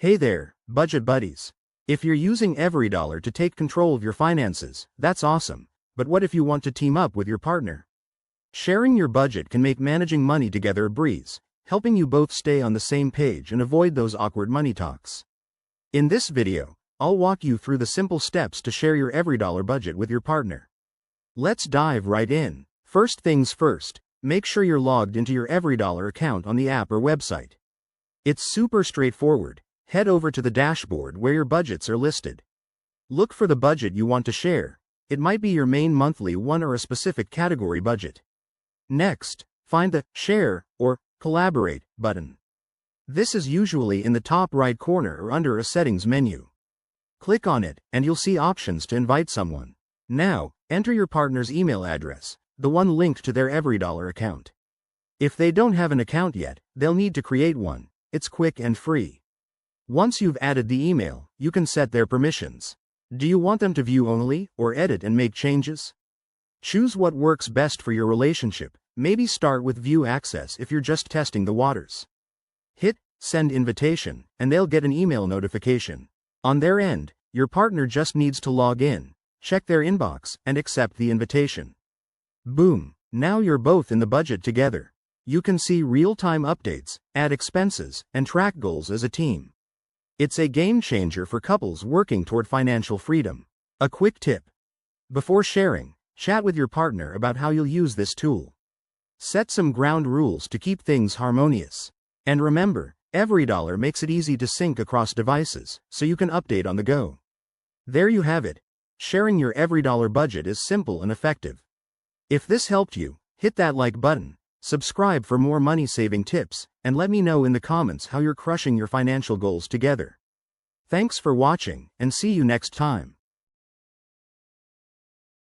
Hey there, budget buddies. If you're using EveryDollar to take control of your finances, that's awesome. But what if you want to team up with your partner? Sharing your budget can make managing money together a breeze, helping you both stay on the same page and avoid those awkward money talks. In this video, I'll walk you through the simple steps to share your EveryDollar budget with your partner. Let's dive right in. First things first, make sure you're logged into your EveryDollar account on the app or website. It's super straightforward. Head over to the dashboard where your budgets are listed. Look for the budget you want to share. It might be your main monthly one or a specific category budget. Next, find the Share or Collaborate button. This is usually in the top right corner or under a settings menu. Click on it, and you'll see options to invite someone. Now, enter your partner's email address, the one linked to their EveryDollar account. If they don't have an account yet, they'll need to create one. It's quick and free. Once you've added the email, you can set their permissions. Do you want them to view only, or edit and make changes? Choose what works best for your relationship. Maybe start with view access if you're just testing the waters. Hit Send Invitation, and they'll get an email notification. On their end, your partner just needs to log in, check their inbox, and accept the invitation. Boom! Now you're both in the budget together. You can see real-time updates, add expenses, and track goals as a team. It's a game changer for couples working toward financial freedom. A quick tip. Before sharing, chat with your partner about how you'll use this tool. Set some ground rules to keep things harmonious. And remember, EveryDollar makes it easy to sync across devices, so you can update on the go. There you have it. Sharing your EveryDollar budget is simple and effective. If this helped you, hit that like button, subscribe for more money-saving tips, and let me know in the comments how you're crushing your financial goals together. Thanks for watching, and see you next time.